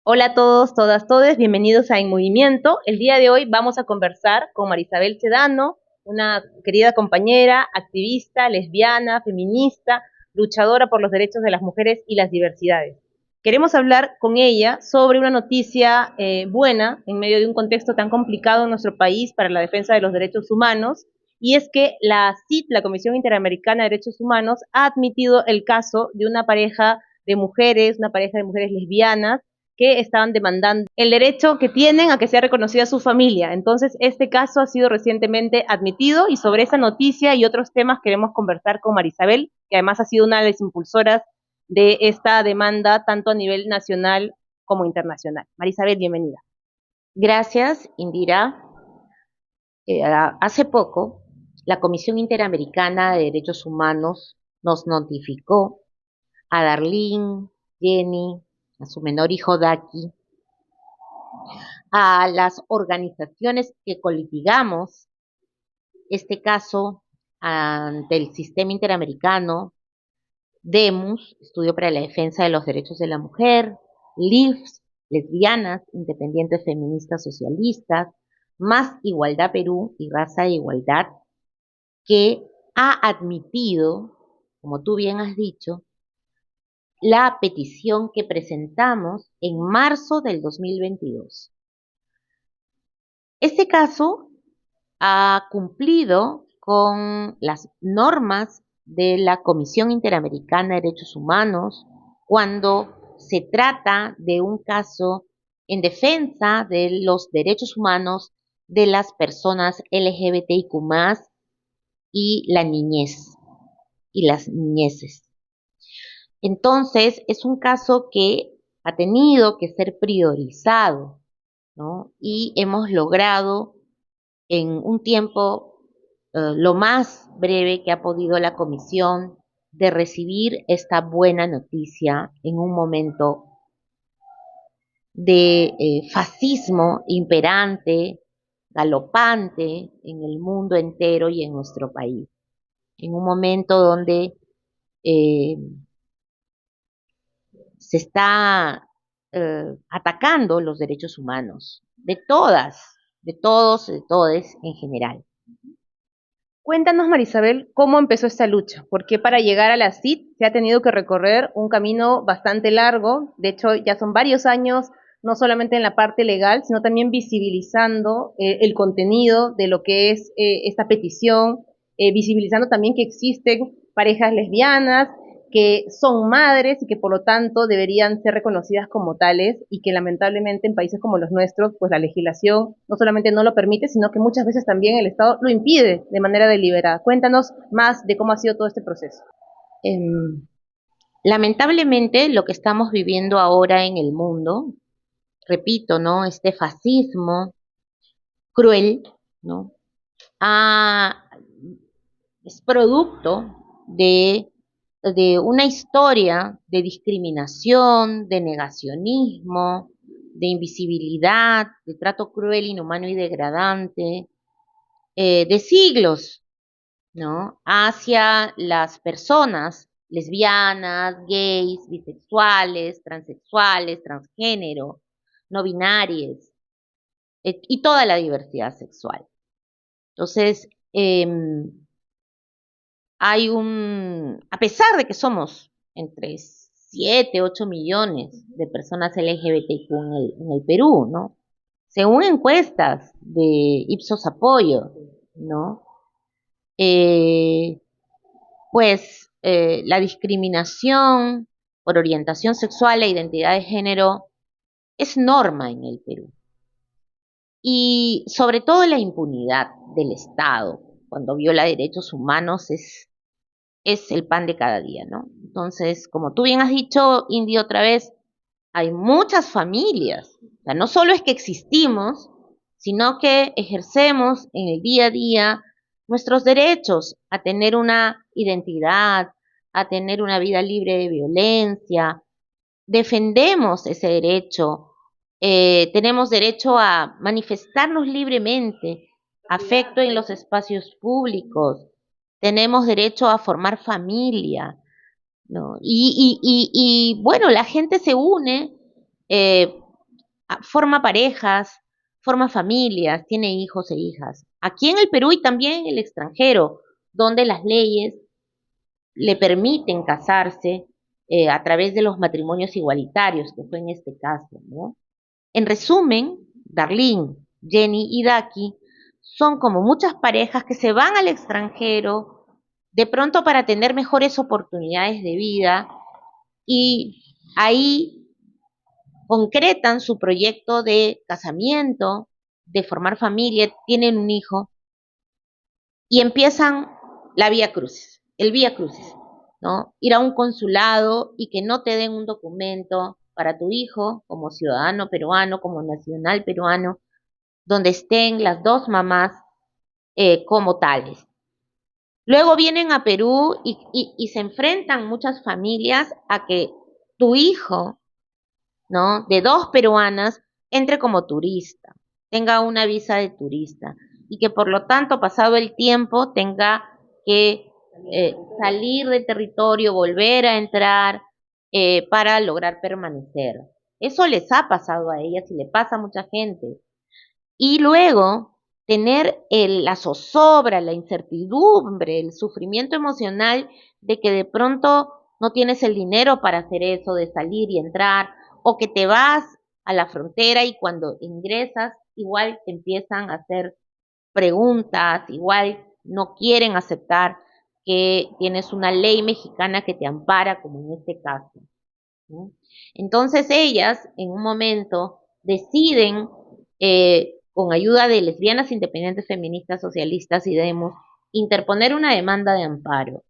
Hola a todos, todas, todes, bienvenidos a En Movimiento. El día de hoy vamos a conversar con Marisabel Sedano, una querida compañera, activista, lesbiana, feminista, luchadora por los derechos de las mujeres y las diversidades. Queremos hablar con ella sobre una noticia buena en medio de un contexto tan complicado en nuestro país para la defensa de los derechos humanos, y es que la CID, la Comisión Interamericana de Derechos Humanos, ha admitido el caso de una pareja una pareja de mujeres lesbianas, que estaban demandando el derecho que tienen a que sea reconocida su familia. Entonces, este caso ha sido recientemente admitido y sobre esa noticia y otros temas queremos conversar con Marisabel, que además ha sido una de las impulsoras de esta demanda tanto a nivel nacional como internacional. Marisabel, bienvenida. Gracias, Indira. Hace poco, la Comisión Interamericana de Derechos Humanos nos notificó a Darlene, Jenny, a su menor hijo Daki, a las organizaciones que colitigamos este caso ante el sistema interamericano, DEMUS, Estudio para la Defensa de los Derechos de la Mujer, LIFS, Lesbianas, Independientes Feministas Socialistas, Más Igualdad Perú y Raza de Igualdad, que ha admitido, como tú bien has dicho, la petición que presentamos en marzo del 2022. Este caso ha cumplido con las normas de la Comisión Interamericana de Derechos Humanos cuando se trata de un caso en defensa de los derechos humanos de las personas LGBTIQ+, y la niñez y las niñeces. Entonces, es un caso que ha tenido que ser priorizado, ¿no? Y hemos logrado en un tiempo lo más breve que ha podido la comisión de recibir esta buena noticia en un momento de fascismo imperante, galopante en el mundo entero y en nuestro país. En un momento donde eh, se está atacando los derechos humanos de todas, de todos, de todes en general. Cuéntanos, Marisabel, cómo empezó esta lucha, porque para llegar a la CID se ha tenido que recorrer un camino bastante largo. De hecho, ya son varios años, no solamente en la parte legal, sino también visibilizando el contenido de lo que es esta petición, visibilizando también que existen parejas lesbianas, que son madres y que por lo tanto deberían ser reconocidas como tales, y que lamentablemente en países como los nuestros, pues la legislación no solamente no lo permite, sino que muchas veces también el Estado lo impide de manera deliberada. Cuéntanos más de cómo ha sido todo este proceso. Eh, Lamentablemente, lo que estamos viviendo ahora en el mundo, repito, ¿no? Este fascismo cruel, ¿no? Ah, es producto de una historia de discriminación, de negacionismo, de invisibilidad, de trato cruel, inhumano y degradante, de siglos, ¿no? Hacia las personas lesbianas, gays, bisexuales, transexuales, transgénero, no binarias, y toda la diversidad sexual. Entonces, a pesar de que somos entre 7, 8 millones de personas LGBTQ en el Perú, ¿no? Según encuestas de Ipsos Apoyo, ¿no? Eh, la discriminación por orientación sexual e identidad de género es norma en el Perú. Y sobre todo la impunidad del Estado cuando viola derechos humanos es el pan de cada día, ¿no? Entonces, como tú bien has dicho, Indy, otra vez, hay muchas familias. O sea, no solo es que existimos, sino que ejercemos en el día a día nuestros derechos a tener una identidad, a tener una vida libre de violencia. Defendemos ese derecho. Tenemos derecho a manifestarnos libremente, afecto en los espacios públicos. Tenemos derecho a formar familia, ¿no? Bueno, la gente se une, forma parejas, forma familias, tiene hijos e hijas. Aquí en el Perú y también en el extranjero, donde las leyes le permiten casarse a través de los matrimonios igualitarios, que fue en este caso, ¿no? En resumen, Darlene, Jenny y Daki son como muchas parejas que se van al extranjero de pronto para tener mejores oportunidades de vida y ahí concretan su proyecto de casamiento, de formar familia, tienen un hijo y empiezan la vía crucis, el vía crucis, ¿no? Ir a un consulado y que no te den un documento para tu hijo como ciudadano peruano, como nacional peruano, donde estén las dos mamás como tales. Luego vienen a Perú y se enfrentan muchas familias a que tu hijo, ¿no? De dos peruanas entre como turista, tenga una visa de turista y que por lo tanto, pasado el tiempo, tenga que salir del territorio, volver a entrar para lograr permanecer. Eso les ha pasado a ellas y le pasa a mucha gente. Y luego tener la zozobra, la incertidumbre, el sufrimiento emocional de que de pronto no tienes el dinero para hacer eso, de salir y entrar, o que te vas a la frontera y cuando ingresas igual te empiezan a hacer preguntas, igual no quieren aceptar que tienes una ley mexicana que te ampara, como en este caso, ¿no? Entonces ellas en un momento deciden, con ayuda de lesbianas independientes, feministas, socialistas y demos, interponer una demanda de amparo.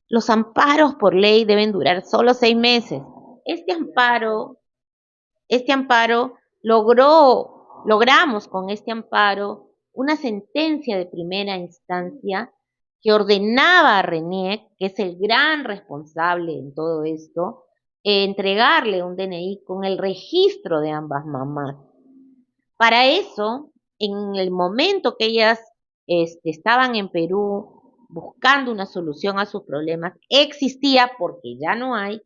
Los amparos por ley deben durar solo 6 meses. Este amparo, este amparo logramos con este amparo una sentencia de primera instancia que ordenaba a Reniec, que es el gran responsable en todo esto, entregarle un DNI con el registro de ambas mamás. Para eso, en el momento que ellas estaban en Perú buscando una solución a sus problemas, existía, porque ya no hay,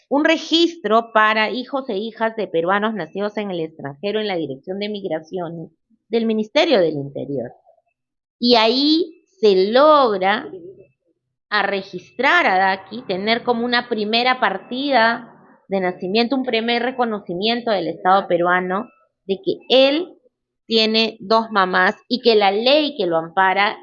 un registro para hijos e hijas de peruanos nacidos en el extranjero en la Dirección de Migraciones del Ministerio del Interior. Y ahí se logra a registrar a Daki, tener como una primera partida de nacimiento, un primer reconocimiento del Estado peruano de que él tiene dos mamás y que la ley que lo ampara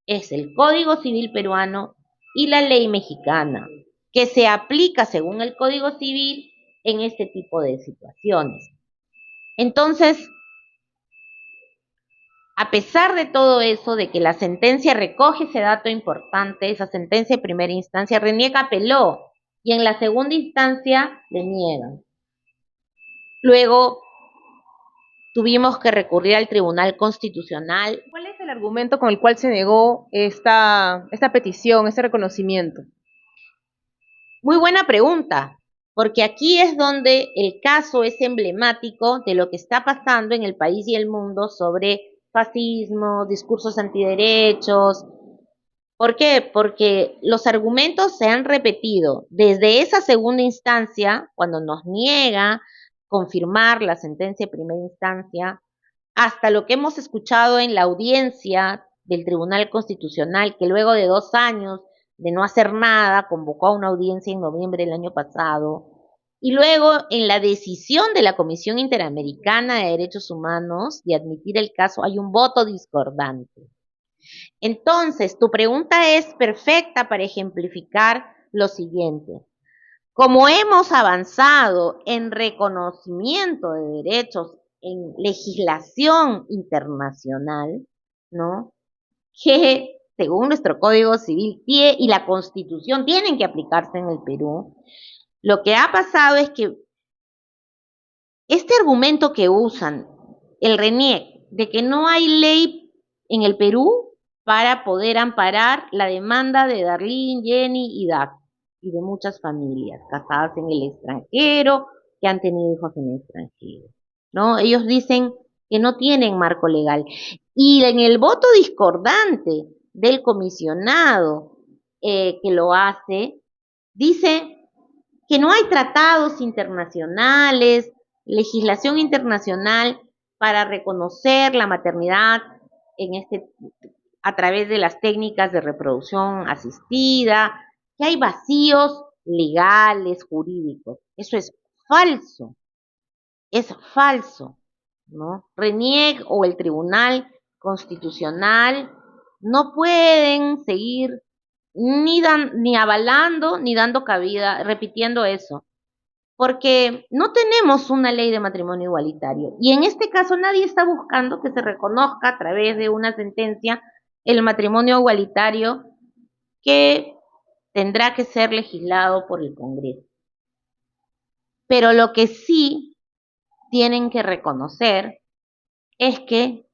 es el Código Civil peruano y la ley mexicana, que se aplica según el Código Civil en este tipo de situaciones. Entonces, a pesar de todo eso, de que la sentencia recoge ese dato importante, esa sentencia de primera instancia, Reniec apeló y en la segunda instancia le niegan. Luego tuvimos que recurrir al Tribunal Constitucional. ¿Cuál es el argumento con el cual se negó esta petición, este reconocimiento? Muy buena pregunta, porque aquí es donde el caso es emblemático de lo que está pasando en el país y el mundo sobre fascismo, discursos antiderechos. ¿Por qué? Porque los argumentos se han repetido desde esa segunda instancia, cuando nos niega confirmar la sentencia de primera instancia, hasta lo que hemos escuchado en la audiencia del Tribunal Constitucional, que luego de 2 años de no hacer nada, convocó a una audiencia en noviembre del año pasado, y luego en la decisión de la Comisión Interamericana de Derechos Humanos de admitir el caso, hay un voto discordante. Entonces, tu pregunta es perfecta para ejemplificar lo siguiente. Como hemos avanzado en reconocimiento de derechos en legislación internacional, ¿no? Que según nuestro Código Civil y la Constitución tienen que aplicarse en el Perú, lo que ha pasado es que este argumento que usan, el RENIEC, de que no hay ley en el Perú para poder amparar la demanda de Darlene, Jenny y Dak, y de muchas familias casadas en el extranjero, que han tenido hijos en el extranjero, ¿no? Ellos dicen que no tienen marco legal. Y en el voto discordante del comisionado que lo hace, dice que no hay tratados internacionales legislación internacional para reconocer la maternidad a través de las técnicas de reproducción asistida, que hay vacíos legales, jurídicos. Eso es falso, ¿no? RENIEC o el Tribunal Constitucional no pueden seguir ni avalando ni dando cabida, repitiendo eso, porque no tenemos una ley de matrimonio igualitario. Y en este caso nadie está buscando que se reconozca a través de una sentencia el matrimonio igualitario que tendrá que ser legislado por el Congreso. Pero lo que sí tienen que reconocer es que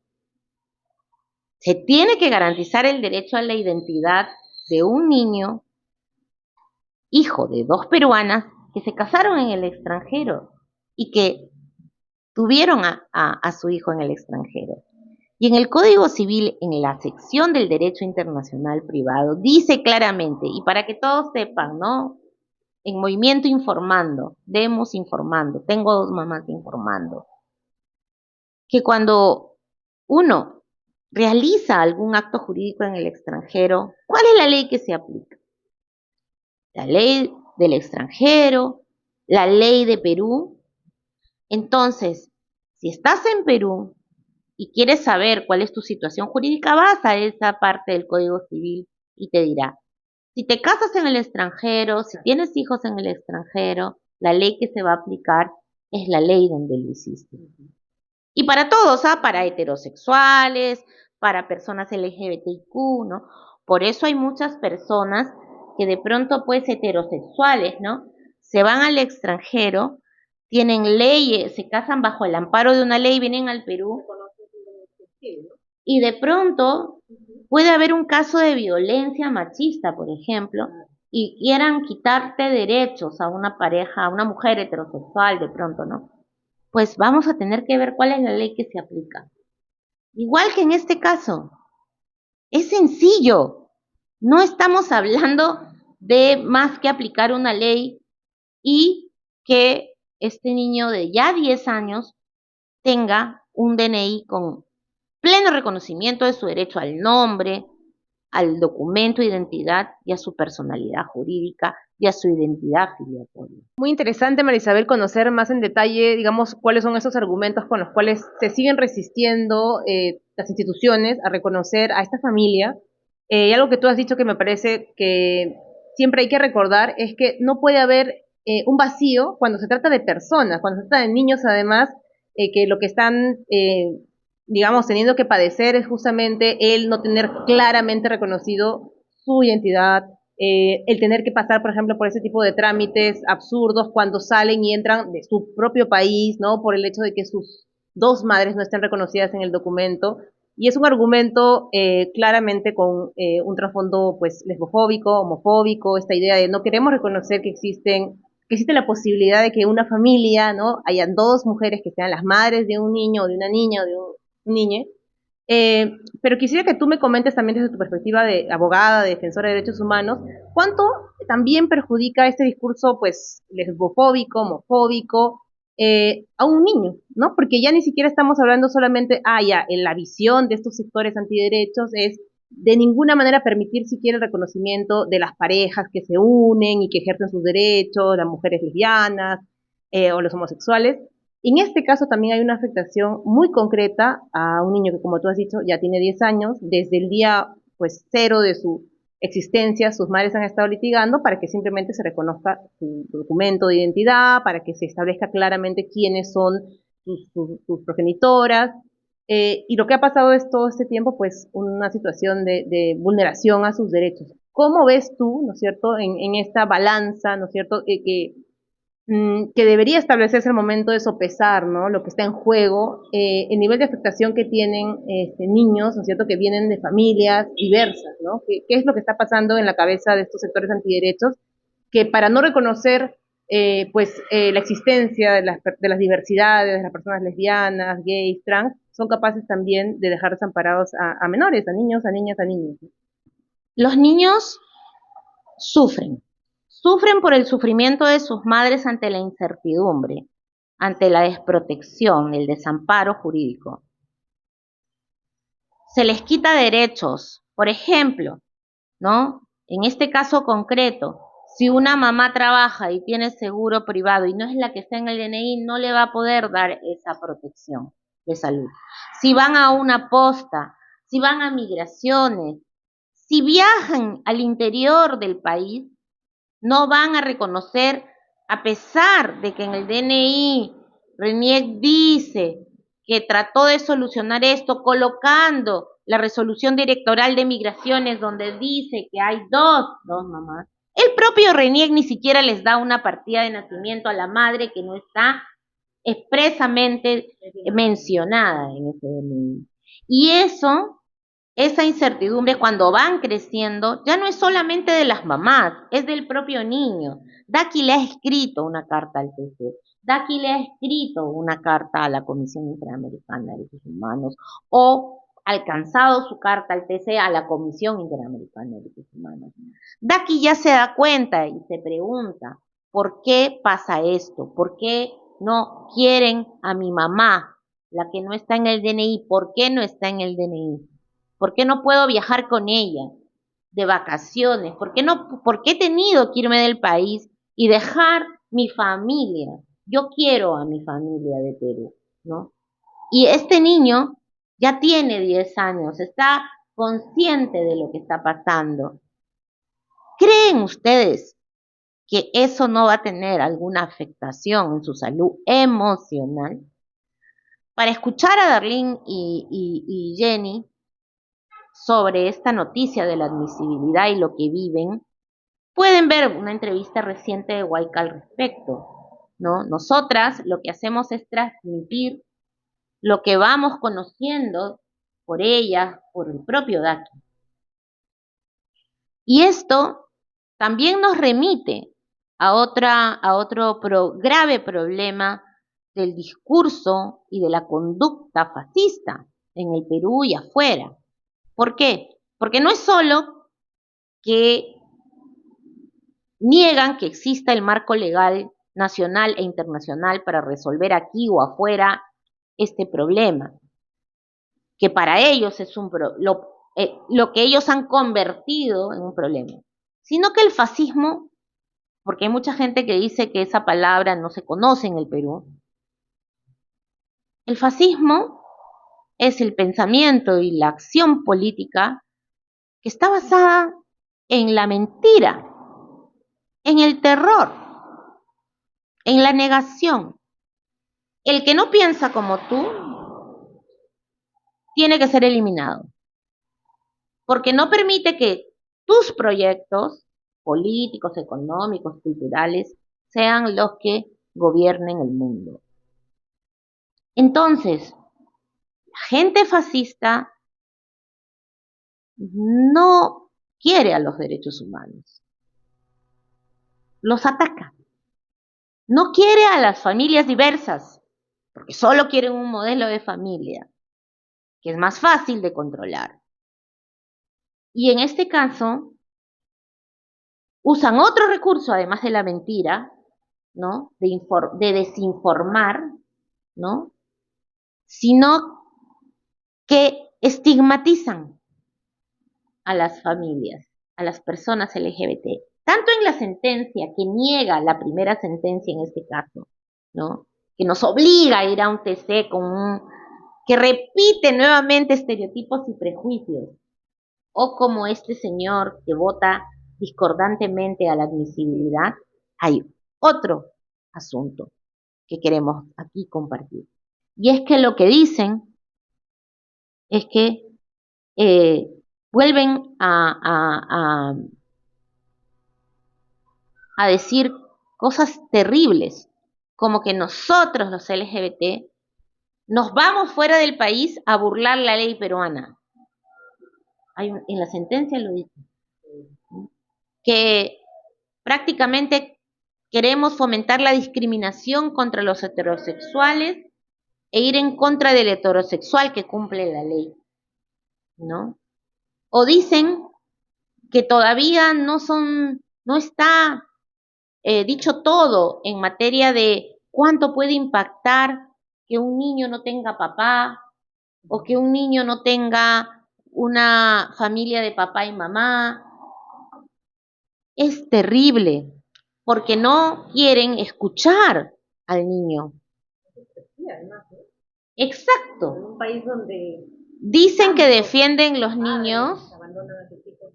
se tiene que garantizar el derecho a la identidad de un niño, hijo de 2 peruanas, que se casaron en el extranjero y que tuvieron a su hijo en el extranjero. Y en el Código Civil, en la sección del Derecho Internacional Privado, dice claramente, y para que todos sepan, ¿no? En Movimiento Informando, Demos Informando, tengo 2 mamás informando, que cuando uno realiza algún acto jurídico en el extranjero, ¿cuál es la ley que se aplica? La ley del extranjero, la ley de Perú. Entonces, si estás en Perú y quieres saber cuál es tu situación jurídica, vas a esa parte del Código Civil y te dirá, si te casas en el extranjero, si tienes hijos en el extranjero, la ley que se va a aplicar es la ley donde lo hiciste. Y para todos, para heterosexuales, para personas LGBTIQ, ¿no? Por eso hay muchas personas que de pronto, pues, heterosexuales, ¿no? Se van al extranjero, tienen leyes, se casan bajo el amparo de una ley, vienen al Perú, y de pronto puede haber un caso de violencia machista, por ejemplo, y quieran quitarte derechos a una pareja, a una mujer heterosexual, de pronto, ¿no? Pues vamos a tener que ver cuál es la ley que se aplica. Igual que en este caso, es sencillo. No estamos hablando de más que aplicar una ley y que este niño de ya 10 años tenga un DNI con pleno reconocimiento de su derecho al nombre, al documento de identidad y a su personalidad jurídica y a su identidad filiatoria. Muy interesante, Marisabel, conocer más en detalle, digamos, cuáles son esos argumentos con los cuales se siguen resistiendo las instituciones a reconocer a esta familia. Y algo que tú has dicho que me parece que siempre hay que recordar es que no puede haber un vacío cuando se trata de personas, cuando se trata de niños además, que lo que están, digamos, teniendo que padecer es justamente el no tener claramente reconocido su identidad, el tener que pasar, por ejemplo, por ese tipo de trámites absurdos cuando salen y entran de su propio país, ¿no? Por el hecho de que sus 2 madres no estén reconocidas en el documento. Y es un argumento claramente con un trasfondo pues lesbofóbico, homofóbico, esta idea de no queremos reconocer que existe la posibilidad de que una familia, ¿no? Hayan 2 mujeres que sean las madres de un niño o de una niña o de un niño. Pero quisiera que tú me comentes también desde tu perspectiva de abogada, de defensora de derechos humanos, ¿cuánto también perjudica este discurso, pues, lesbofóbico, homofóbico, a un niño, ¿no? Porque ya ni siquiera estamos hablando solamente, ya, en la visión de estos sectores antiderechos es de ninguna manera permitir siquiera el reconocimiento de las parejas que se unen y que ejercen sus derechos, las mujeres lesbianas o los homosexuales. En este caso también hay una afectación muy concreta a un niño que, como tú has dicho, ya tiene 10 años. Desde el día pues cero de su existencia, sus madres han estado litigando para que simplemente se reconozca su documento de identidad, para que se establezca claramente quiénes son sus progenitoras. Y lo que ha pasado es todo este tiempo, pues, una situación de vulneración a sus derechos. ¿Cómo ves tú, ¿no es cierto?, en esta balanza, ¿no es cierto?, que debería establecerse el momento de sopesar, ¿no? Lo que está en juego, el nivel de afectación que tienen niños, ¿no es cierto?, que vienen de familias diversas, ¿no? ¿Qué es lo que está pasando en la cabeza de estos sectores antiderechos que para no reconocer la existencia de las diversidades, de las personas lesbianas, gays, trans, son capaces también de dejar desamparados a menores, a niños, a niñas, a niños? Los niños sufren por el sufrimiento de sus madres ante la incertidumbre, ante la desprotección, el desamparo jurídico. Se les quita derechos. Por ejemplo, ¿no? En este caso concreto, si una mamá trabaja y tiene seguro privado y no es la que está en el DNI, no le va a poder dar esa protección de salud. Si van a una posta, si van a migraciones, si viajan al interior del país, no van a reconocer, a pesar de que en el DNI RENIEC dice que trató de solucionar esto colocando la resolución directoral de migraciones donde dice que hay dos mamás. El propio RENIEC ni siquiera les da una partida de nacimiento a la madre que no está expresamente mencionada en ese DNI. Y esa incertidumbre cuando van creciendo ya no es solamente de las mamás, es del propio niño. Daki le ha escrito una carta al TC, Daki le ha escrito una carta a la Comisión Interamericana de Derechos Humanos o alcanzado su carta al TC a la Comisión Interamericana de Derechos Humanos. Daki ya se da cuenta y se pregunta, ¿por qué pasa esto? ¿Por qué no quieren a mi mamá, la que no está en el DNI? ¿Por qué no está en el DNI? ¿Por qué no puedo viajar con ella de vacaciones? ¿Por qué he tenido que irme del país y dejar mi familia? Yo quiero a mi familia de Perú, ¿no? Y este niño ya tiene 10 años, está consciente de lo que está pasando. ¿Creen ustedes que eso no va a tener alguna afectación en su salud emocional? Para escuchar a Darlene y Jenny sobre esta noticia de la admisibilidad y lo que viven, pueden ver una entrevista reciente de Huayca al respecto, ¿no? Nosotras lo que hacemos es transmitir lo que vamos conociendo por ella, por el propio Daki. Y esto también nos remite a otro grave problema del discurso y de la conducta fascista en el Perú y afuera. ¿Por qué? Porque no es solo que niegan que exista el marco legal nacional e internacional para resolver aquí o afuera este problema, que para ellos es lo que ellos han convertido en un problema, sino que el fascismo, porque hay mucha gente que dice que esa palabra no se conoce en el Perú, el fascismo es el pensamiento y la acción política que está basada en la mentira, en el terror, en la negación. El que no piensa como tú tiene que ser eliminado, porque no permite que tus proyectos políticos, económicos, culturales, sean los que gobiernen el mundo. Entonces, la gente fascista no quiere a los derechos humanos, los ataca. No quiere a las familias diversas, porque solo quieren un modelo de familia que es más fácil de controlar. Y en este caso, usan otro recurso, además de la mentira, ¿no? De desinformar, ¿no? Sino que estigmatizan a las familias, a las personas LGBT. Tanto en la sentencia, que niega la primera sentencia en este caso, ¿no? Que nos obliga a ir a un TC que repite nuevamente estereotipos y prejuicios, o como este señor que vota discordantemente a la admisibilidad, hay otro asunto que queremos aquí compartir. Y es que lo que dicen es que vuelven a decir cosas terribles, como que nosotros los LGBT nos vamos fuera del país a burlar la ley peruana. En la sentencia lo dice, que prácticamente queremos fomentar la discriminación contra los heterosexuales e ir en contra del heterosexual que cumple la ley, ¿no? O dicen que todavía no está dicho todo en materia de ¿Cuánto puede impactar que un niño no tenga papá o que un niño no tenga una familia de papá y mamá? Es terrible porque no quieren escuchar al niño. Sí, además, ¿no? Exacto. En un país donde Dicen que tantos defienden los padres niños abandonan a sus hijos.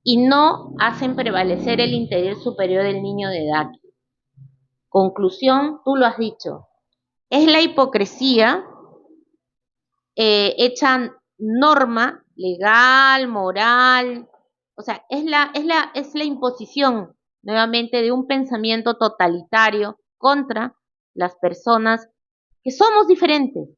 y no hacen prevalecer el interés superior del niño de edad. Conclusión, tú lo has dicho, es la hipocresía hecha norma legal, moral, o sea, es la imposición nuevamente de un pensamiento totalitario contra las personas que somos diferentes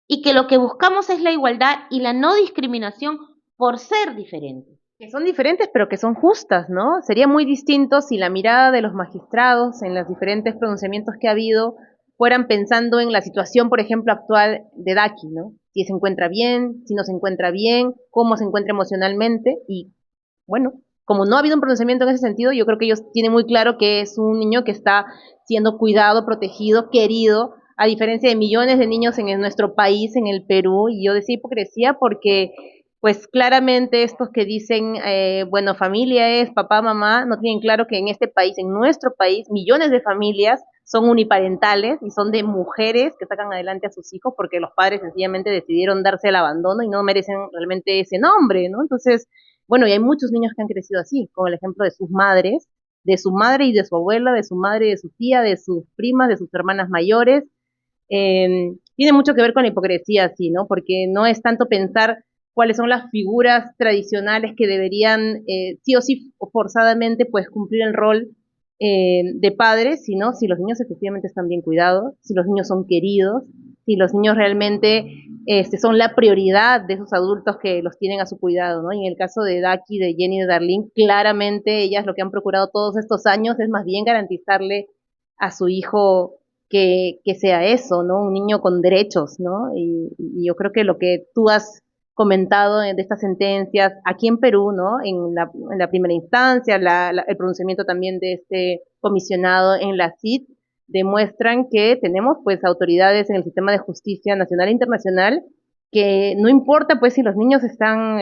y que lo que buscamos es la igualdad y la no discriminación por ser diferentes. Que son diferentes, pero que son justas, ¿no? Sería muy distinto si la mirada de los magistrados en los diferentes pronunciamientos que ha habido fueran pensando en la situación, por ejemplo, actual de Daki, ¿no? Si se encuentra bien, si no se encuentra bien, cómo se encuentra emocionalmente y, bueno, como no ha habido un pronunciamiento en ese sentido, yo creo que ellos tienen muy claro que es un niño que está siendo cuidado, protegido, querido, a diferencia de millones de niños en nuestro país, en el Perú, y yo decía hipocresía porque pues claramente estos que dicen, bueno, familia es papá, mamá, no tienen claro que en este país, en nuestro país, millones de familias son uniparentales y son de mujeres que sacan adelante a sus hijos porque los padres sencillamente decidieron darse el abandono y no merecen realmente ese nombre, ¿no? Entonces, bueno, y hay muchos niños que han crecido así, como el ejemplo de sus madres, de su madre y de su abuela, de su madre y de su tía, de sus primas, de sus hermanas mayores. Tiene mucho que ver con la hipocresía, sí, ¿no? Porque no es tanto pensar cuáles son las figuras tradicionales que deberían sí o sí forzadamente pues cumplir el rol de padres, sino si los niños efectivamente están bien cuidados, si los niños son queridos, si los niños realmente son la prioridad de esos adultos que los tienen a su cuidado, ¿no? Y en el caso de Daki, de Jenny, de Darlene, claramente ellas lo que han procurado todos estos años es más bien garantizarle a su hijo que sea eso, ¿no? Un niño con derechos, ¿no? Y yo creo que lo que tú has comentado de estas sentencias aquí en Perú, ¿no? En la primera instancia, el pronunciamiento también de este comisionado en la CID, demuestran que tenemos pues autoridades en el sistema de justicia nacional e internacional que no importa pues si los niños están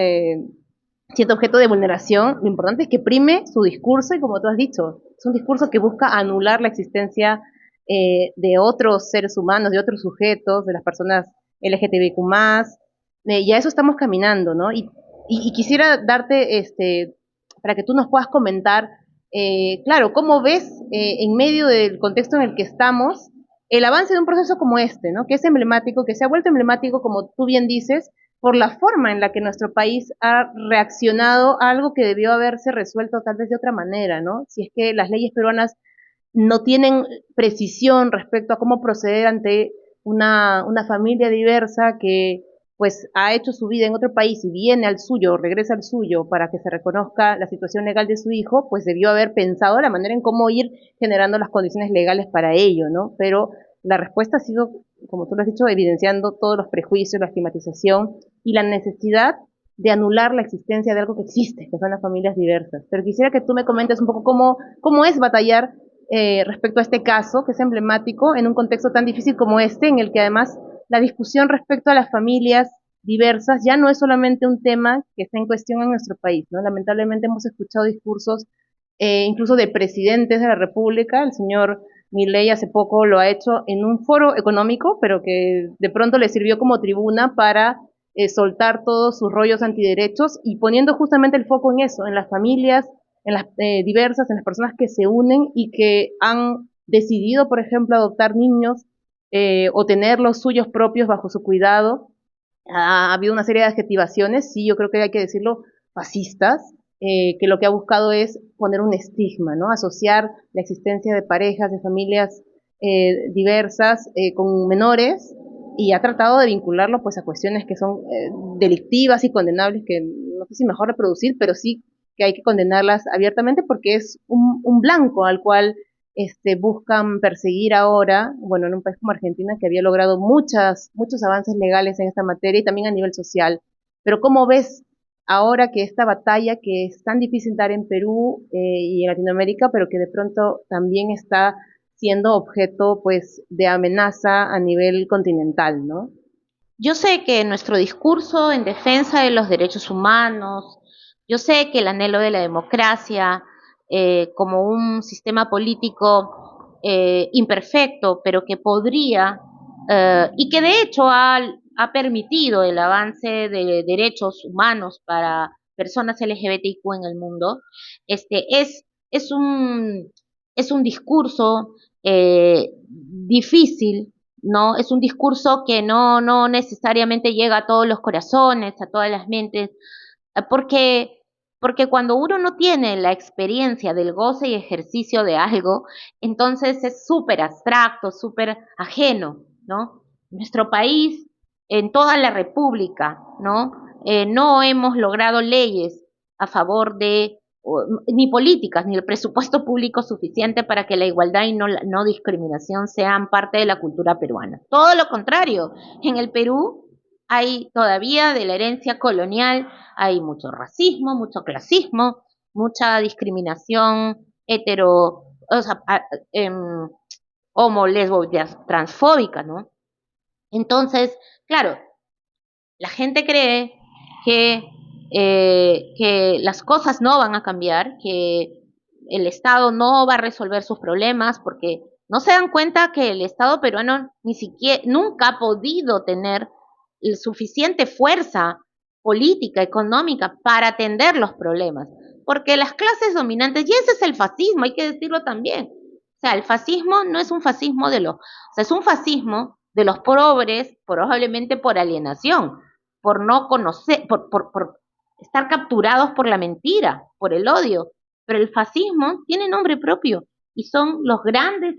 siendo objeto de vulneración, lo importante es que prime su discurso y como tú has dicho, es un discurso que busca anular la existencia de otros seres humanos, de otros sujetos, de las personas LGTBIQ+, y a eso estamos caminando, ¿no? Y quisiera darte, para que tú nos puedas comentar, claro, cómo ves en medio del contexto en el que estamos el avance de un proceso como este, ¿no? Que es emblemático, que se ha vuelto emblemático, como tú bien dices, por la forma en la que nuestro país ha reaccionado a algo que debió haberse resuelto tal vez de otra manera, ¿no? Si es que las leyes peruanas no tienen precisión respecto a cómo proceder ante una familia diversa que pues ha hecho su vida en otro país y viene al suyo, regresa al suyo para que se reconozca la situación legal de su hijo, pues debió haber pensado la manera en cómo ir generando las condiciones legales para ello, ¿no? Pero la respuesta ha sido, como tú lo has dicho, evidenciando todos los prejuicios, la estigmatización y la necesidad de anular la existencia de algo que existe, que son las familias diversas. Pero quisiera que tú me comentes un poco cómo es batallar respecto a este caso, que es emblemático, en un contexto tan difícil como este, en el que además la discusión respecto a las familias diversas ya no es solamente un tema que está en cuestión en nuestro país, ¿no? Lamentablemente hemos escuchado discursos incluso de presidentes de la República, el señor Milei hace poco lo ha hecho en un foro económico, pero que de pronto le sirvió como tribuna para soltar todos sus rollos antiderechos y poniendo justamente el foco en eso, en las familias, en las diversas, en las personas que se unen y que han decidido, por ejemplo, adoptar niños o tener los suyos propios bajo su cuidado. Ha habido una serie de adjetivaciones, sí, yo creo que hay que decirlo, fascistas, que lo que ha buscado es poner un estigma, ¿no? Asociar la existencia de parejas, de familias diversas con menores y ha tratado de vincularlo pues a cuestiones que son delictivas y condenables que no sé si mejor reproducir, pero sí que hay que condenarlas abiertamente porque es un blanco al cual buscan perseguir ahora, bueno, en un país como Argentina que había logrado muchos avances legales en esta materia y también a nivel social. Pero ¿cómo ves ahora que esta batalla que es tan difícil dar en Perú y en Latinoamérica, pero que de pronto también está siendo objeto pues de amenaza a nivel continental, ¿no? Yo sé que nuestro discurso en defensa de los derechos humanos, yo sé que el anhelo de la democracia como un sistema político imperfecto, pero que podría, y que de hecho ha permitido el avance de derechos humanos para personas LGBTIQ en el mundo, es es un discurso difícil, ¿no? Es un discurso que no necesariamente llega a todos los corazones, a todas las mentes, porque, porque cuando uno no tiene la experiencia del goce y ejercicio de algo, entonces es súper abstracto, súper ajeno, ¿no? Nuestro país, en toda la República, ¿no? No hemos logrado leyes a favor de ni políticas, ni el presupuesto público suficiente para que la igualdad y no discriminación sean parte de la cultura peruana. Todo lo contrario, en el Perú hay todavía de la herencia colonial, hay mucho racismo, mucho clasismo, mucha discriminación hetero, o sea, homo, lesbo, transfóbica, ¿no? Entonces, claro, la gente cree que las cosas no van a cambiar, que el Estado no va a resolver sus problemas, porque no se dan cuenta que el Estado peruano ni siquiera, nunca ha podido tener suficiente fuerza política, económica, para atender los problemas. Porque las clases dominantes, y ese es el fascismo, hay que decirlo también. O sea, el fascismo no es un fascismo o sea, es un fascismo de los pobres, probablemente por alienación, por no conocer, por estar capturados por la mentira, por el odio. Pero el fascismo tiene nombre propio y son los grandes,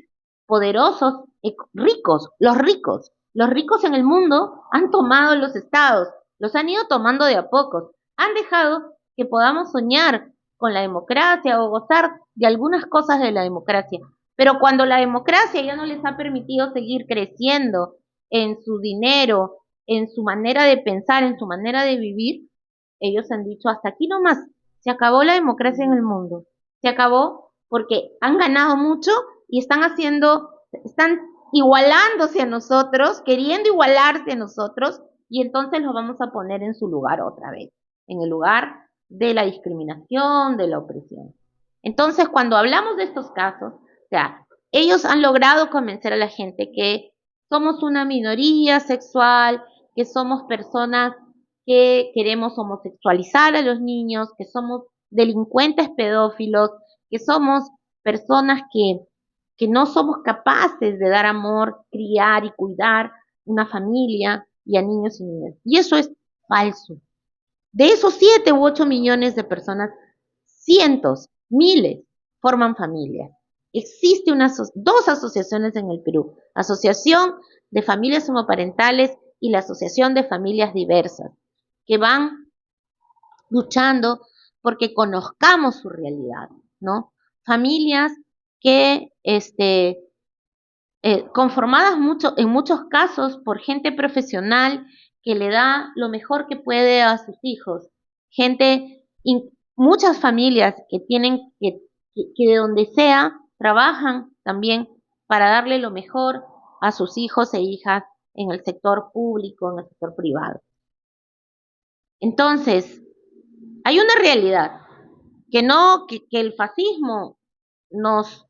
poderosos, ricos, los ricos. Los ricos en el mundo han tomado los estados, los han ido tomando de a pocos, han dejado que podamos soñar con la democracia o gozar de algunas cosas de la democracia. Pero cuando la democracia ya no les ha permitido seguir creciendo en su dinero, en su manera de pensar, en su manera de vivir, ellos han dicho hasta aquí nomás, se acabó la democracia en el mundo, se acabó porque han ganado mucho y están igualándose a nosotros, queriendo igualarse a nosotros, y entonces los vamos a poner en su lugar otra vez, en el lugar de la discriminación, de la opresión. Entonces, cuando hablamos de estos casos, o sea, ellos han logrado convencer a la gente que somos una minoría sexual, que somos personas que queremos homosexualizar a los niños, que somos delincuentes pedófilos, que somos personas que no somos capaces de dar amor, criar y cuidar una familia y a niños y niñas. Y eso es falso. De esos 7 u 8 millones de personas, cientos, miles forman familia. Existe dos asociaciones en el Perú, Asociación de Familias Homoparentales y la Asociación de Familias Diversas, que van luchando porque conozcamos su realidad, ¿no? Familias que, conformadas en muchos casos por gente profesional que le da lo mejor que puede a sus hijos, muchas familias que tienen que de donde sea trabajan también para darle lo mejor a sus hijos e hijas en el sector público, en el sector privado. Entonces, hay una realidad que el fascismo nos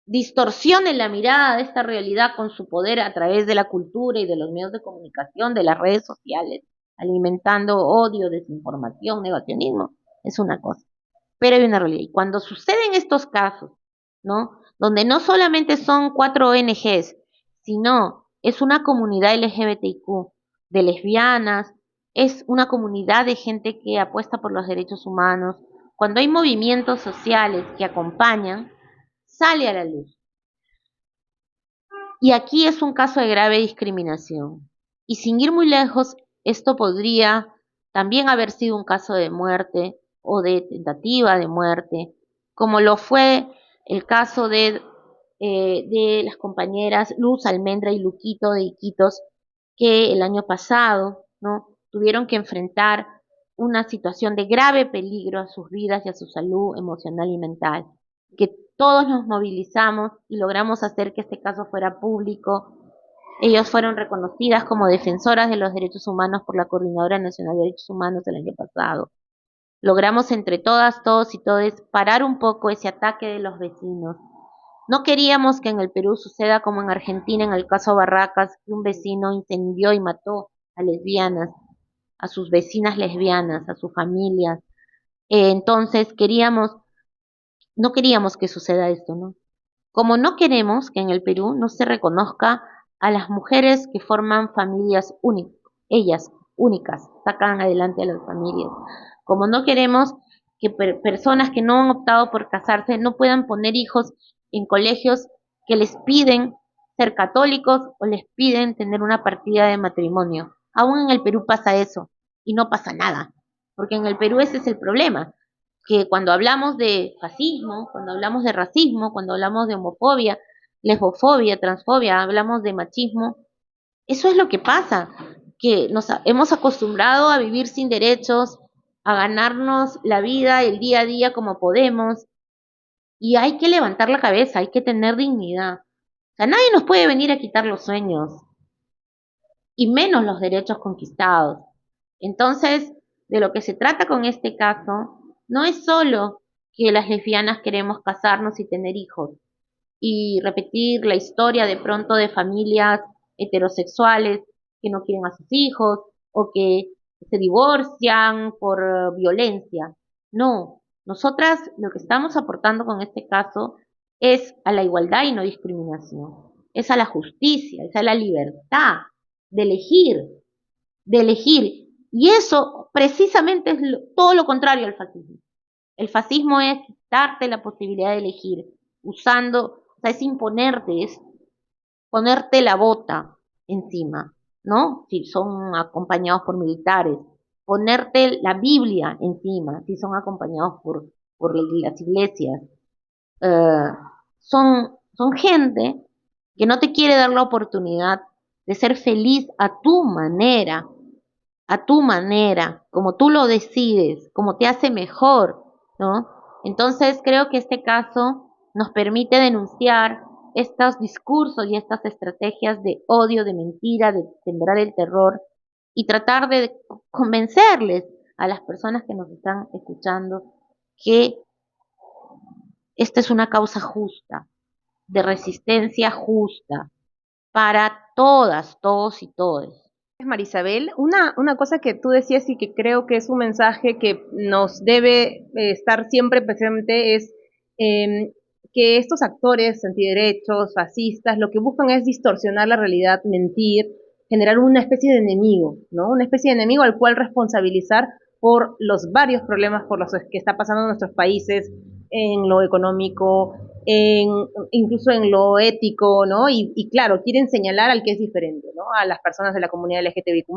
distorsione la mirada de esta realidad con su poder a través de la cultura y de los medios de comunicación, de las redes sociales, alimentando odio, desinformación, negacionismo, es una cosa. Pero hay una realidad. Y cuando suceden estos casos, ¿no? Donde no solamente son 4 ONGs, sino es una comunidad LGBTIQ, de lesbianas, es una comunidad de gente que apuesta por los derechos humanos. Cuando hay movimientos sociales que acompañan, sale a la luz. Y aquí es un caso de grave discriminación. Y sin ir muy lejos, esto podría también haber sido un caso de muerte o de tentativa de muerte, como lo fue el caso de las compañeras Luz Almendra y Luquito de Iquitos, que el año pasado, ¿no?, tuvieron que enfrentar una situación de grave peligro a sus vidas y a su salud emocional y mental, que todos nos movilizamos y logramos hacer que este caso fuera público. Ellos fueron reconocidas como defensoras de los derechos humanos por la Coordinadora Nacional de Derechos Humanos el año pasado. Logramos entre todas, todos y todes parar un poco ese ataque de los vecinos. No queríamos que en el Perú suceda como en Argentina, en el caso Barracas, que un vecino incendió y mató a lesbianas, a sus vecinas lesbianas, a sus familias. Entonces no queríamos que suceda esto, ¿no? Como no queremos que en el Perú no se reconozca a las mujeres que forman familias únicas, ellas únicas, sacan adelante a las familias. Como no queremos que personas que no han optado por casarse no puedan poner hijos en colegios que les piden ser católicos o les piden tener una partida de matrimonio. Aún en el Perú pasa eso y no pasa nada, porque en el Perú ese es el problema, que cuando hablamos de fascismo, cuando hablamos de racismo, cuando hablamos de homofobia, lesbofobia, transfobia, hablamos de machismo, eso es lo que pasa, que nos hemos acostumbrado a vivir sin derechos, a ganarnos la vida el día a día como podemos, y hay que levantar la cabeza, hay que tener dignidad. O sea, nadie nos puede venir a quitar los sueños, y menos los derechos conquistados. Entonces, de lo que se trata con este caso, no es solo que las lesbianas queremos casarnos y tener hijos, y repetir la historia de pronto de familias heterosexuales que no quieren a sus hijos o que se divorcian por violencia. No, nosotras lo que estamos aportando con este caso es a la igualdad y no discriminación, es a la justicia, es a la libertad de elegir, de elegir. Y eso precisamente es todo lo contrario al fascismo. El fascismo es darte la posibilidad de elegir, usando, o sea, es imponerte, es ponerte la bota encima, ¿no? Si son acompañados por militares, ponerte la Biblia encima, si son acompañados por las iglesias. Eh, son gente que no te quiere dar la oportunidad de ser feliz a tu manera, como tú lo decides, como te hace mejor, ¿no? Entonces creo que este caso nos permite denunciar estos discursos y estas estrategias de odio, de mentira, de sembrar el terror y tratar de convencerles a las personas que nos están escuchando que esta es una causa justa, de resistencia justa para todas, todos y todes. Marisabel, una cosa que tú decías y que creo que es un mensaje que nos debe estar siempre presente es eh, que estos actores antiderechos, fascistas, lo que buscan es distorsionar la realidad, mentir, generar una especie de enemigo, ¿no? Una especie de enemigo al cual responsabilizar por los varios problemas por los que está pasando en nuestros países, en lo económico, en, incluso en lo ético, ¿no? Y claro, quieren señalar al que es diferente, ¿no? A las personas de la comunidad LGTBIQ+,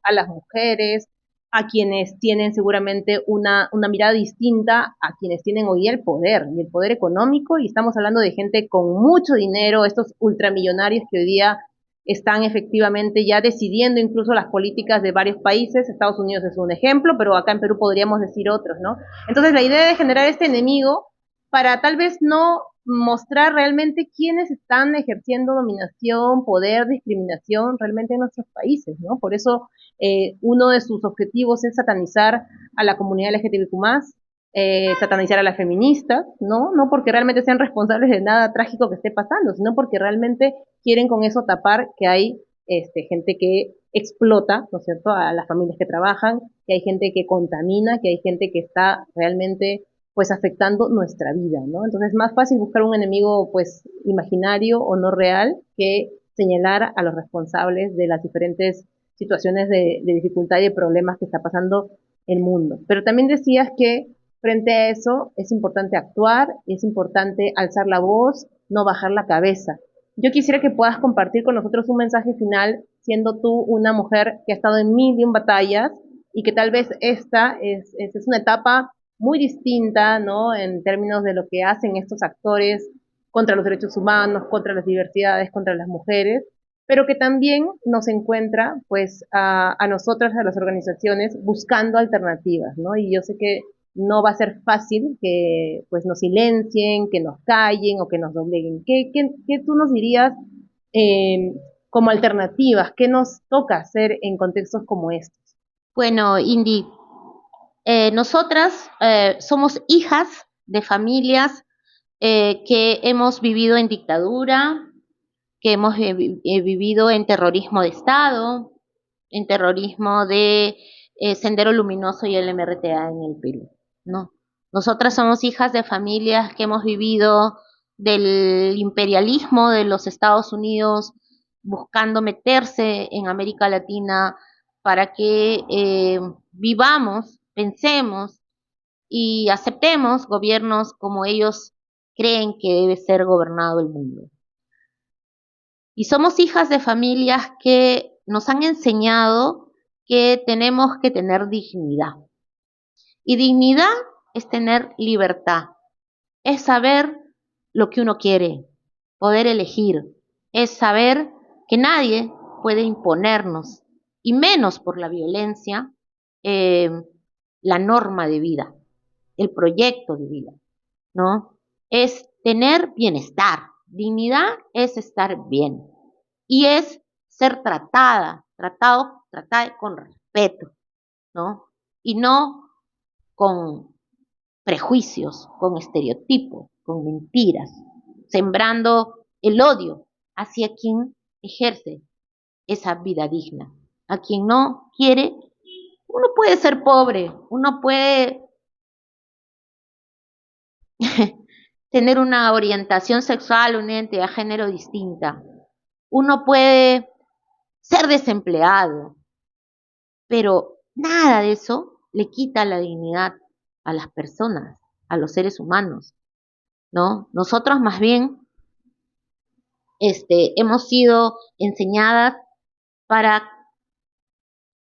a las mujeres, a quienes tienen seguramente una mirada distinta a quienes tienen hoy día el poder, y el poder económico, y estamos hablando de gente con mucho dinero, estos ultramillonarios que hoy día están efectivamente ya decidiendo incluso las políticas de varios países. Estados Unidos es un ejemplo, pero acá en Perú podríamos decir otros, ¿no? Entonces la idea de generar este enemigo para tal vez no mostrar realmente quiénes están ejerciendo dominación, poder, discriminación realmente en nuestros países, ¿no? Por eso uno de sus objetivos es satanizar a la comunidad LGTBIQ+, satanizar a las feministas, ¿no? No porque realmente sean responsables de nada trágico que esté pasando, sino porque realmente quieren con eso tapar que hay gente que explota, ¿no es cierto?, a las familias que trabajan, que hay gente que contamina, que hay gente que está realmente pues afectando nuestra vida, ¿no? Entonces es más fácil buscar un enemigo pues imaginario o no real que señalar a los responsables de las diferentes situaciones de dificultad y de problemas que está pasando el mundo. Pero también decías que frente a eso es importante actuar, es importante alzar la voz, no bajar la cabeza. Yo quisiera que puedas compartir con nosotros un mensaje final, siendo tú una mujer que ha estado en mil y un batallas y que tal vez esta es una etapa muy distinta, ¿no? En términos de lo que hacen estos actores contra los derechos humanos, contra las diversidades, contra las mujeres, pero que también nos encuentra, pues, a nosotras, a las organizaciones, buscando alternativas, ¿no? Y yo sé que no va a ser fácil que pues nos silencien, que nos callen o que nos dobleguen. ¿Qué tú nos dirías eh, como alternativas? ¿Qué nos toca hacer en contextos como estos? Bueno, Indy, nosotras somos hijas de familias que hemos vivido en dictadura, que hemos vivido en terrorismo de Estado, en terrorismo de Sendero Luminoso y el MRTA en el Perú, ¿no? Nosotras somos hijas de familias que hemos vivido del imperialismo de los Estados Unidos buscando meterse en América Latina para que vivamos, pensemos y aceptemos gobiernos como ellos creen que debe ser gobernado el mundo. Y somos hijas de familias que nos han enseñado que tenemos que tener dignidad. Y dignidad es tener libertad, es saber lo que uno quiere, poder elegir, es saber que nadie puede imponernos, y menos por la violencia, eh, la norma de vida, el proyecto de vida, ¿no? Es tener bienestar. Dignidad es estar bien y es ser tratada con respeto, ¿no? Y no con prejuicios, con estereotipos, con mentiras, sembrando el odio hacia quien ejerce esa vida digna. A quien no quiere, uno puede ser pobre, uno puede tener una orientación sexual, una identidad de género distinta, uno puede ser desempleado, pero nada de eso le quita la dignidad a las personas, a los seres humanos, ¿no? Nosotros más bien hemos sido enseñadas para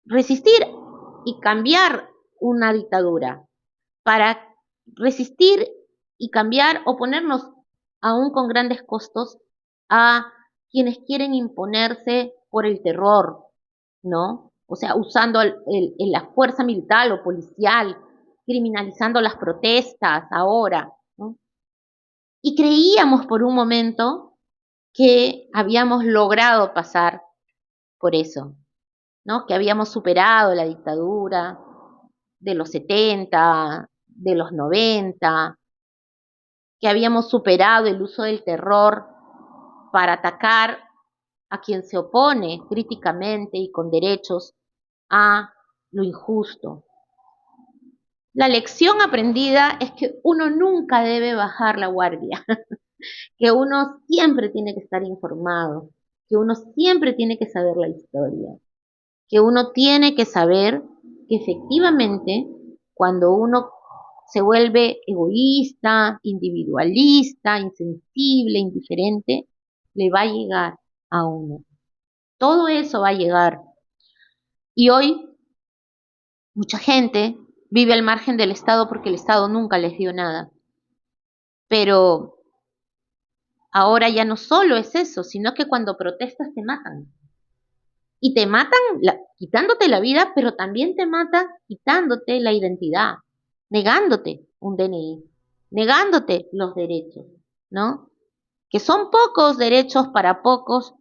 resistir y cambiar una dictadura, para resistir y cambiar, oponernos aún con grandes costos a quienes quieren imponerse por el terror, ¿no? O sea, usando la fuerza militar o policial, criminalizando las protestas ahora, ¿no? Y creíamos por un momento que habíamos logrado pasar por eso, ¿no? Que habíamos superado la dictadura de los 70, de los 90, que habíamos superado el uso del terror para atacar a quien se opone críticamente y con derechos a lo injusto. La lección aprendida es que uno nunca debe bajar la guardia, que uno siempre tiene que estar informado, que uno siempre tiene que saber la historia, que uno tiene que saber que efectivamente cuando uno se vuelve egoísta, individualista, insensible, indiferente, le va a llegar a uno. Todo eso va a llegar. Y hoy mucha gente vive al margen del Estado porque el Estado nunca les dio nada. Pero ahora ya no solo es eso, sino que cuando protestas te matan. Y te matan quitándote la vida, pero también te matan quitándote la identidad, negándote un DNI, negándote los derechos, ¿no? Que son pocos derechos para pocos,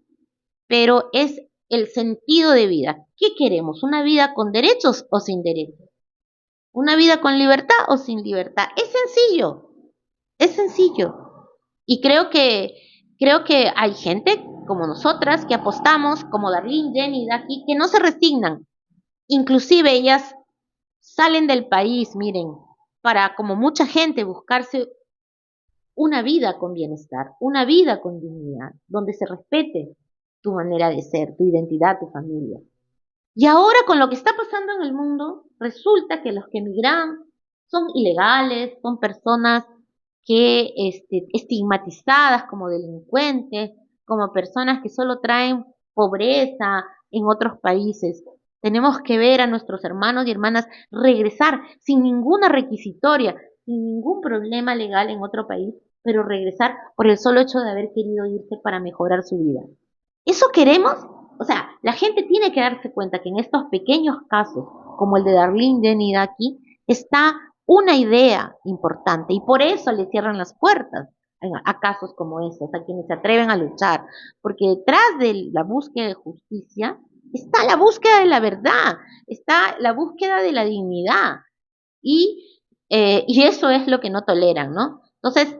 pero es el sentido de vida. ¿Qué queremos? ¿Una vida con derechos o sin derechos? ¿Una vida con libertad o sin libertad? Es sencillo, es sencillo. Y creo que hay gente como nosotras que apostamos, como Darlene, Jenny, Daki, que no se resignan. Inclusive ellas salen del país, miren, para como mucha gente buscarse una vida con bienestar, una vida con dignidad, donde se respete tu manera de ser, tu identidad, tu familia. Y ahora con lo que está pasando en el mundo, resulta que los que emigran son ilegales, son personas que estigmatizadas como delincuentes, como personas que solo traen pobreza en otros países. Tenemos que ver a nuestros hermanos y hermanas regresar sin ninguna requisitoria, sin ningún problema legal en otro país, pero regresar por el solo hecho de haber querido irse para mejorar su vida. ¿Eso queremos? O sea, la gente tiene que darse cuenta que en estos pequeños casos, como el de Darlene Denidaki, está una idea importante y por eso le cierran las puertas a casos como estos, a quienes se atreven a luchar, porque detrás de la búsqueda de justicia está la búsqueda de la verdad, está la búsqueda de la dignidad y eso es lo que no toleran, ¿no? Entonces,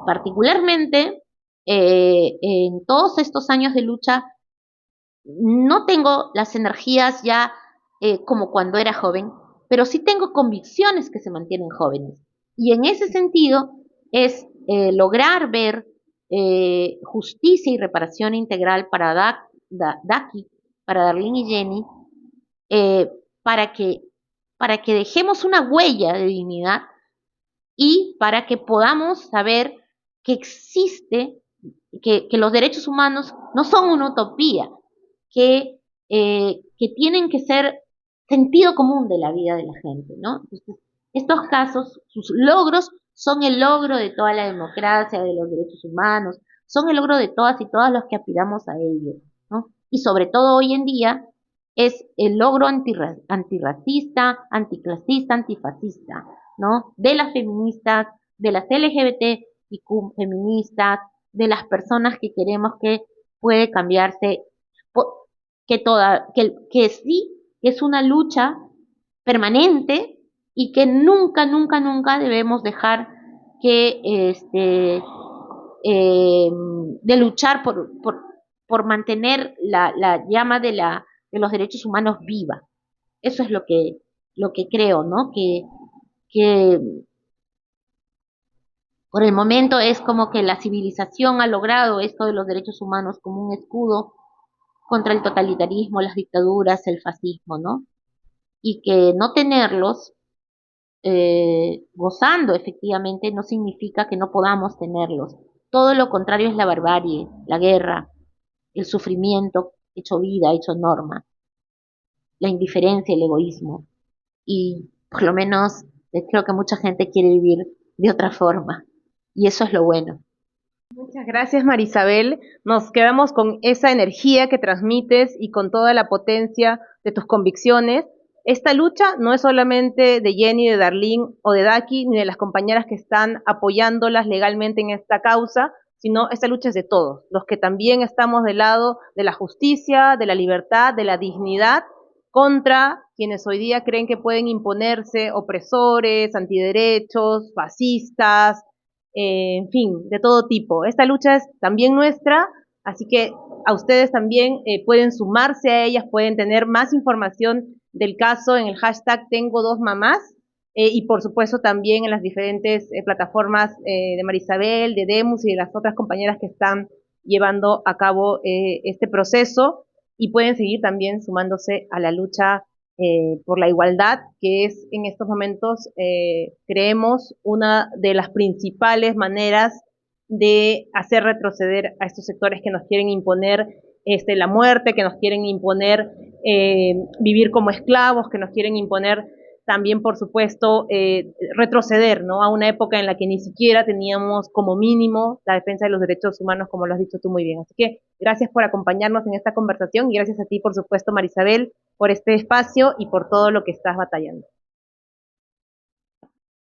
particularmente, en todos estos años de lucha, no tengo las energías ya como cuando era joven, pero sí tengo convicciones que se mantienen jóvenes. Y en ese sentido es lograr ver justicia y reparación integral para Daki, para Darlene y Jenny, eh, para que, para que dejemos una huella de dignidad y para que podamos saber que existe, que los derechos humanos no son una utopía, que tienen que ser sentido común de la vida de la gente, ¿no? Entonces, estos casos, sus logros son el logro de toda la democracia, de los derechos humanos, son el logro de todas y todos los que aspiramos a ello, ¿no? Y sobre todo hoy en día es el logro antirracista, anticlasista, antifascista, ¿no? De las feministas, de las LGBTIQ feministas, de las personas que queremos que puede cambiarse, que sí es una lucha permanente y que nunca, nunca, nunca debemos dejar que de luchar por mantener la llama de los derechos humanos viva. Eso es lo que creo, ¿no? Que por el momento es como que la civilización ha logrado esto de los derechos humanos como un escudo contra el totalitarismo, las dictaduras, el fascismo, ¿no? Y que no tenerlos, gozando efectivamente, no significa que no podamos tenerlos. Todo lo contrario es la barbarie, la guerra, el sufrimiento hecho vida, hecho norma, la indiferencia, el egoísmo. Y por lo menos creo que mucha gente quiere vivir de otra forma. Y eso es lo bueno. Muchas gracias, Marisabel. Nos quedamos con esa energía que transmites y con toda la potencia de tus convicciones. Esta lucha no es solamente de Jenny, de Darlene o de Daki, ni de las compañeras que están apoyándolas legalmente en esta causa, sino esta lucha es de todos, los que también estamos del lado de la justicia, de la libertad, de la dignidad, contra quienes hoy día creen que pueden imponerse opresores, antiderechos, fascistas, en fin, de todo tipo. Esta lucha es también nuestra, así que a ustedes también pueden sumarse a ellas, pueden tener más información del caso en el hashtag Tengo Dos Mamás y por supuesto también en las diferentes plataformas de Marisabel, de Demus y de las otras compañeras que están llevando a cabo este proceso y pueden seguir también sumándose a la lucha por la igualdad, que es en estos momentos, creemos, una de las principales maneras de hacer retroceder a estos sectores que nos quieren imponer la muerte, que nos quieren imponer vivir como esclavos, que nos quieren imponer también, por supuesto, retroceder, ¿no? A una época en la que ni siquiera teníamos como mínimo la defensa de los derechos humanos, como lo has dicho tú muy bien. Así que gracias por acompañarnos en esta conversación y gracias a ti, por supuesto, Marisabel, por este espacio y por todo lo que estás batallando.